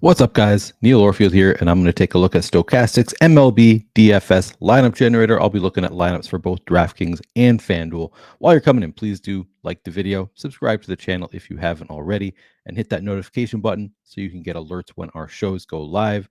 What's up, guys? Neil Orfield here, and I'm going to take a look at Stokastic's MLB DFS Lineup Generator. I'll be looking at lineups for both DraftKings and FanDuel. While you're coming in, please do like the video, subscribe to the channel if you haven't already, and hit that notification button so you can get alerts when our shows go live.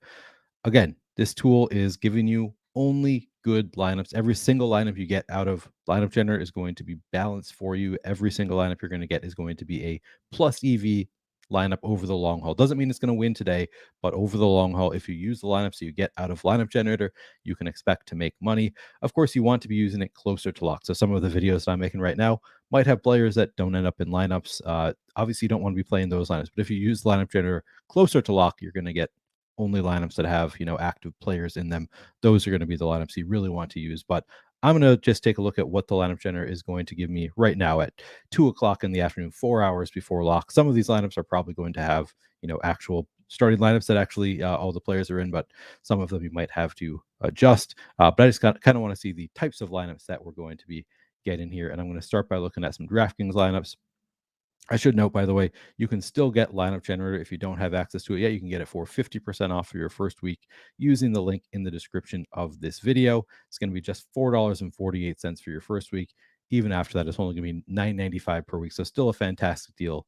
Again, this tool is giving you only good lineups. Every single lineup you get out of Lineup Generator is going to be balanced for you. Every single lineup you're going to get is going to be a plus EV lineup over the long haul. Doesn't mean it's going to win today, but over the long haul, if you use the lineups that you get out of Lineup Generator, you can expect to make money. Of course, you want to be using it closer to lock. So some of the videos that I'm making right now might have players that don't end up in lineups. Obviously, you don't want to be playing those lineups, but if you use Lineup Generator closer to lock, you're going to get only lineups that have, active players in them. Those are going to be the lineups you really want to use. But I'm going to just take a look at what the lineup generator is going to give me right now at 2 o'clock in the afternoon, 4 hours before lock. Some of these lineups are probably going to have, actual starting lineups that actually all the players are in, but some of them you might have to adjust. But I just kind of want to see the types of lineups that we're going to be getting here. And I'm going to start by looking at some DraftKings lineups. I should note, by the way, you can still get Lineup Generator if you don't have access to it yet. You can get it for 50% off for your first week using the link in the description of this video. It's going to be just $4.48 for your first week. Even after that, it's only going to be $9.95 per week. So still a fantastic deal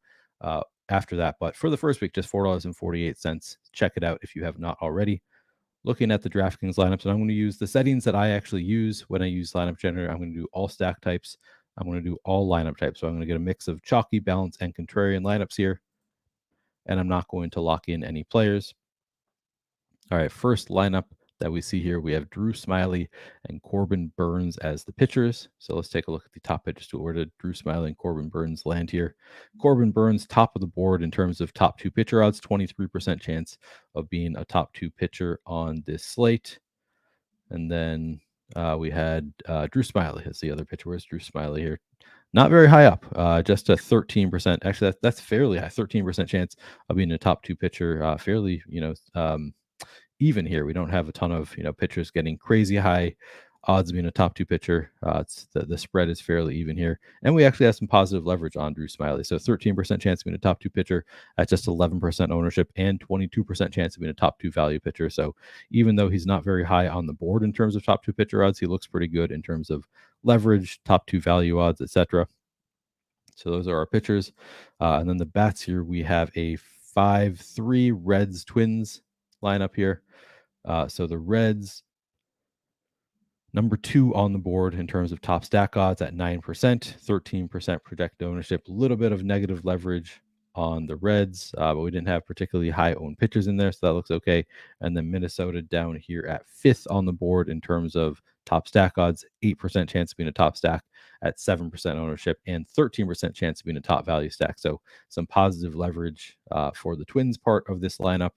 after that. But for the first week, just $4.48. Check it out if you have not already. Looking at the DraftKings lineups, and I'm going to use the settings that I actually use when I use Lineup Generator. I'm going to do all stack types. I'm going to do all lineup types. So I'm going to get a mix of chalky, balanced, and contrarian lineups here. And I'm not going to lock in any players. All right, first lineup that we see here, we have Drew Smyly and Corbin Burnes as the pitchers. So let's take a look at the top pitchers to where did Drew Smyly and Corbin Burnes land here. Corbin Burnes, top of the board in terms of top two pitcher odds, 23% chance of being a top two pitcher on this slate. And then we had Drew Smyly as the other pitcher. Where's Drew Smyly here? Not very high up, just a 13%. Actually, that's fairly high, 13% chance of being a top two pitcher. Fairly, even here. We don't have a ton of pitchers getting crazy high odds of being a top two pitcher. It's the spread is fairly even here, and we actually have some positive leverage on Drew Smyly. So 13% chance of being a top two pitcher at just 11% ownership, and 22% chance of being a top two value pitcher. So even though he's not very high on the board in terms of top two pitcher odds, he looks pretty good in terms of leverage, top two value odds, etc. So those are our pitchers, and then the bats here we have a 5-3 Reds Twins lineup here. So the Reds, number 2 on the board in terms of top stack odds at 9%, 13% projected ownership, a little bit of negative leverage on the Reds, but we didn't have particularly high owned pitchers in there, so that looks okay. And then Minnesota down here at 5th on the board in terms of top stack odds, 8% chance of being a top stack at 7% ownership, and 13% chance of being a top value stack. So some positive leverage for the Twins part of this lineup.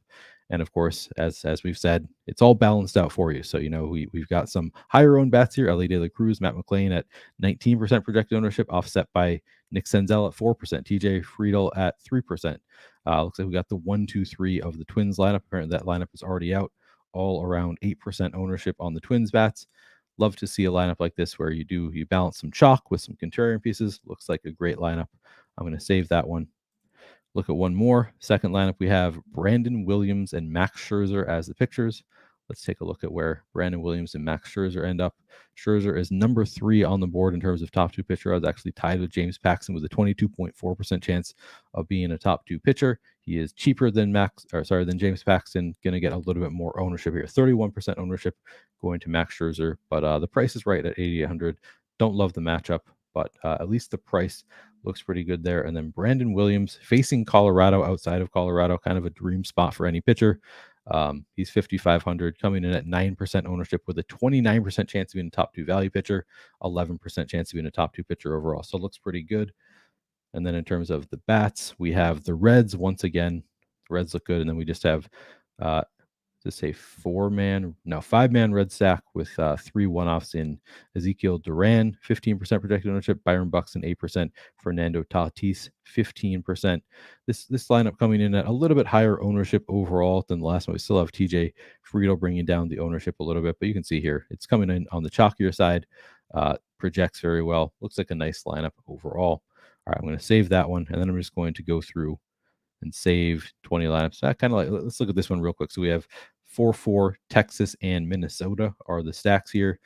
And of course, as we've said, it's all balanced out for you. So, we've got some higher owned bats here. Ellie De La Cruz, Matt McLain at 19% projected ownership, offset by Nick Senzel at 4%, TJ Friedel at 3%. Looks like we got the 1, 2, 3 of the Twins lineup. Apparently that lineup is already out, all around 8% ownership on the Twins bats. Love to see a lineup like this where you balance some chalk with some contrarian pieces. Looks like a great lineup. I'm going to save that one. Look at one more. Second lineup, we have Brandon Williams and Max Scherzer as the pitchers. Let's take a look at where Brandon Williams and Max Scherzer end up. Scherzer is number 3 on the board in terms of top two pitcher odds, actually tied with James Paxton with a 22.4% chance of being a top two pitcher. He is cheaper than James Paxton, going to get a little bit more ownership here. 31% ownership going to Max Scherzer, but the price is right at 8,800. Don't love the matchup, but at least the price looks pretty good there. And then Brandon Williams facing Colorado, outside of Colorado, kind of a dream spot for any pitcher. He's 5,500, coming in at 9% ownership with a 29% chance of being a top two value pitcher, 11% chance of being a top two pitcher overall. So it looks pretty good. And then in terms of the bats, we have the Reds once again. The Reds look good. And then we just have just a 5-man red stack with 3 one-offs in Ezekiel Duran, 15% projected ownership, Byron Buxton 8%, Fernando Tatis 15%. This lineup coming in at a little bit higher ownership overall than the last one. We still have TJ Friedel bringing down the ownership a little bit, but you can see here it's coming in on the chalkier side, projects very well. Looks like a nice lineup overall. All right, I'm going to save that one, and then I'm just going to go through and save 20 lineups. Kind of like, let's look at this one real quick. So we have 4-4, Texas and Minnesota are the stacks here,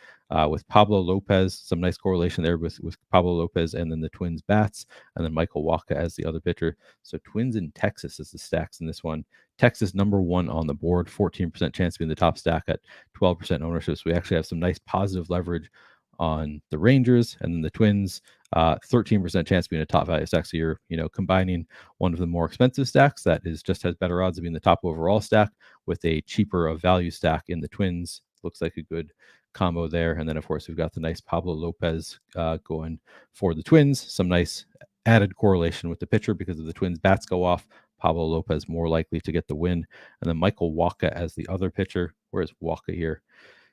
with Pablo Lopez. Some nice correlation there with Pablo Lopez, and then the Twins bats, and then Michael Wacha as the other pitcher. So Twins and Texas is the stacks in this one. Texas number one on the board, 14% chance to be in the top stack at 12% ownership. So we actually have some nice positive leverage on the Rangers, and then the Twins, 13% chance to be in a top value stack. So you're, combining one of the more expensive stacks that is just has better odds of being the top overall stack with a cheaper of value stack in the Twins. Looks like a good combo there. And then of course we've got the nice Pablo Lopez going for the Twins. Some nice added correlation with the pitcher because if the Twins bats go off, Pablo Lopez more likely to get the win. And then Michael Wacha as the other pitcher. Where's Wacha here?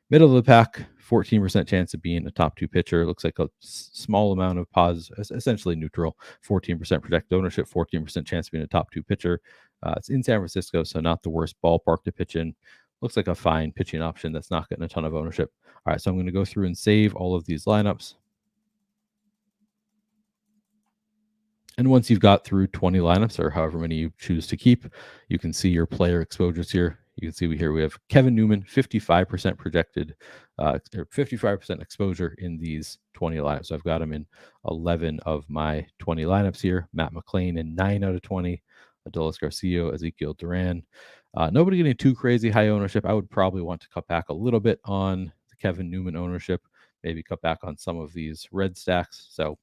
Middle of the pack, 14% chance of being a top two pitcher. Looks like a small amount of pause, essentially neutral. 14% projected ownership, 14% chance of being a top two pitcher. It's in San Francisco, so not the worst ballpark to pitch in. Looks like a fine pitching option that's not getting a ton of ownership. All right, so I'm going to go through and save all of these lineups. And once you've got through 20 lineups or however many you choose to keep, you can see your player exposures here. You can see we have Kevin Newman, 55% projected, or 55% exposure in these 20 lineups. So I've got him in 11 of my 20 lineups here. Matt McLean in 9 out of 20. Adolis Garcia, Ezekiel Duran. Nobody getting too crazy high ownership. I would probably want to cut back a little bit on the Kevin Newman ownership, maybe cut back on some of these red stacks. So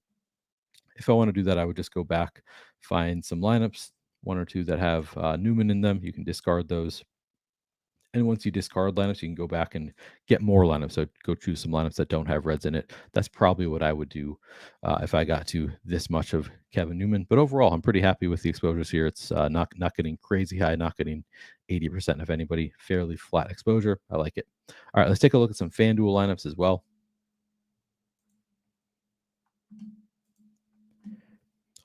if I want to do that, I would just go back, find some lineups, one or two that have Newman in them. You can discard those. And once you discard lineups, you can go back and get more lineups. So go choose some lineups that don't have reds in it. That's probably what I would do if I got to this much of Kevin Newman. But overall, I'm pretty happy with the exposures here. It's not getting crazy high, not getting 80% of anybody. Fairly flat exposure. I like it. All right, let's take a look at some FanDuel lineups as well.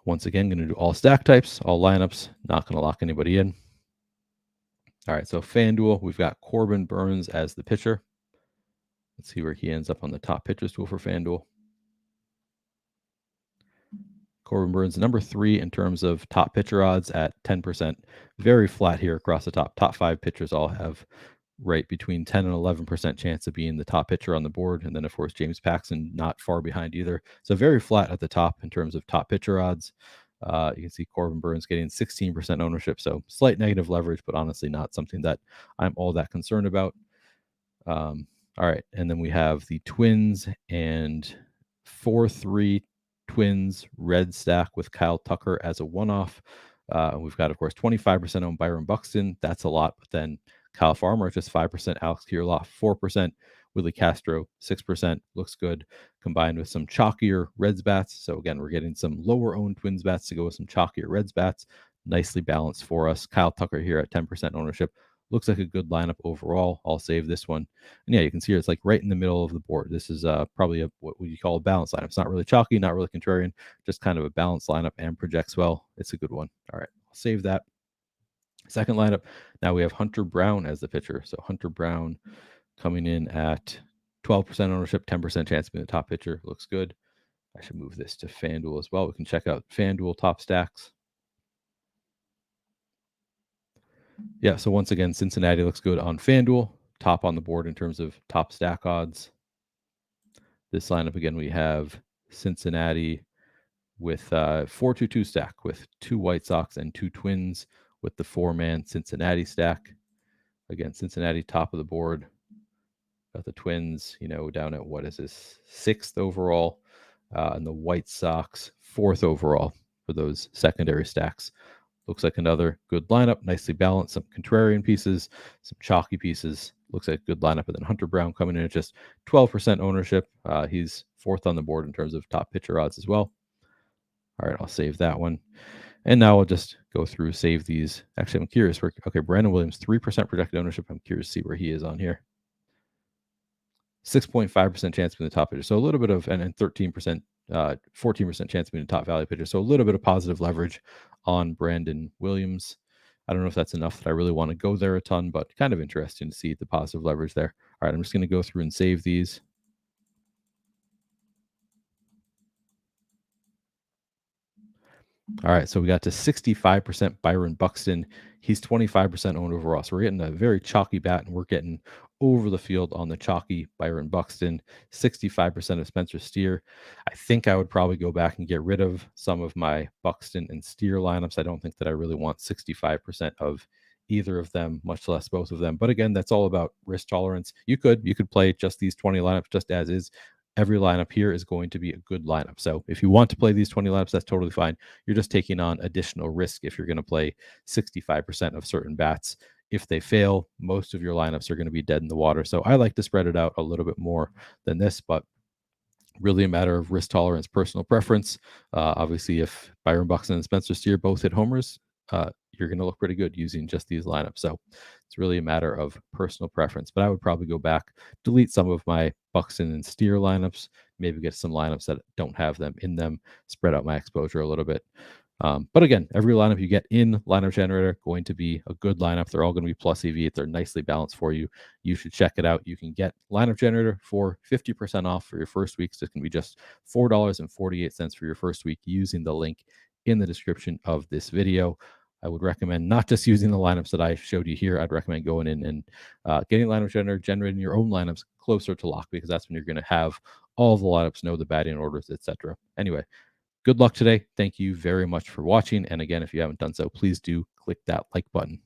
Once again, going to do all stack types, all lineups, not going to lock anybody in. All right, so FanDuel, we've got Corbin Burnes as the pitcher. Let's see where he ends up on the top pitchers tool for FanDuel. Corbin Burnes, number 3 in terms of top pitcher odds at 10%. Very flat here across the top. Top 5 pitchers all have right between 10 and 11% chance of being the top pitcher on the board. And then, of course, James Paxton not far behind either. So very flat at the top in terms of top pitcher odds. You can see Corbin Burnes getting 16% ownership. So slight negative leverage, but honestly not something that I'm all that concerned about. All right. And then we have the Twins and 4-3 Twins red stack with Kyle Tucker as a one-off. We've got, of course, 25% owned Byron Buxton. That's a lot. But then Kyle Farmer, just 5%. Alex Kirilloff, 4%. Willie Castro, 6%. Looks good. Combined with some chalkier Reds bats. So again, we're getting some lower owned Twins bats to go with some chalkier Reds bats. Nicely balanced for us. Kyle Tucker here at 10% ownership. Looks like a good lineup overall. I'll save this one. And yeah, you can see here it's like right in the middle of the board. This is probably what you call a balanced lineup. It's not really chalky, not really contrarian, just kind of a balanced lineup and projects well. It's a good one. All right, I'll save that. Second lineup, now we have Hunter Brown as the pitcher. So Hunter Brown coming in at 12% ownership, 10% chance of being the top pitcher. Looks good. I should move this to FanDuel as well. We can check out FanDuel top stacks. Yeah, so once again, Cincinnati looks good on FanDuel, top on the board in terms of top stack odds. This lineup, again, we have Cincinnati with 4-2-2 stack with 2 White Sox and 2 Twins with the 4-man Cincinnati stack. Again, Cincinnati top of the board. Got the Twins, down at what is this, 6th overall, and the White Sox 4th overall for those secondary stacks. Looks like another good lineup, nicely balanced, some contrarian pieces, some chalky pieces. Looks like a good lineup. And then Hunter Brown coming in at just 12% ownership. He's 4th on the board in terms of top pitcher odds as well. All right, I'll save that one. And now I'll just go through, save these. Actually, I'm curious. Okay, Brandon Williams, 3% projected ownership. I'm curious to see where he is on here. 6.5% chance of being the top pitcher. So a little bit of, and 13%, 14% chance of being a top value pitcher. So a little bit of positive leverage on Brandon Williams. I don't know if that's enough that I really want to go there a ton, but kind of interesting to see the positive leverage there. All right, I'm just going to go through and save these. All right, so we got to 65% Byron Buxton. He's 25% owned overall. So we're getting a very chalky bat, and we're getting over the field on the chalky Byron Buxton. 65% of Spencer Steer. I think I would probably go back and get rid of some of my Buxton and Steer lineups. I don't think that I really want 65% of either of them, much less both of them. But again, that's all about risk tolerance. You could play just these 20 lineups just as is. Every lineup here is going to be a good lineup. So if you want to play these 20 lineups, that's totally fine. You're just taking on additional risk if you're going to play 65% of certain bats. If they fail, most of your lineups are going to be dead in the water. So I like to spread it out a little bit more than this, but really a matter of risk tolerance, personal preference. Obviously, if Byron Buxton and Spencer Steer both hit homers, you're going to look pretty good using just these lineups. So it's really a matter of personal preference. But I would probably go back, delete some of my Buxton and Steer lineups, maybe get some lineups that don't have them in them, spread out my exposure a little bit. But again, every lineup you get in Lineup Generator going to be a good lineup. They're all going to be plus EV. They're nicely balanced for you. You should check it out. You can get Lineup Generator for 50% off for your first week. So it can be just $4.48 for your first week using the link in the description of this video. I would recommend not just using the lineups that I showed you here. I'd recommend going in and getting Lineup Generator, generating your own lineups closer to lock, because that's when you're going to have all the lineups, know the batting orders, etc. Anyway, good luck today. Thank you very much for watching. And again, if you haven't done so, please do click that like button.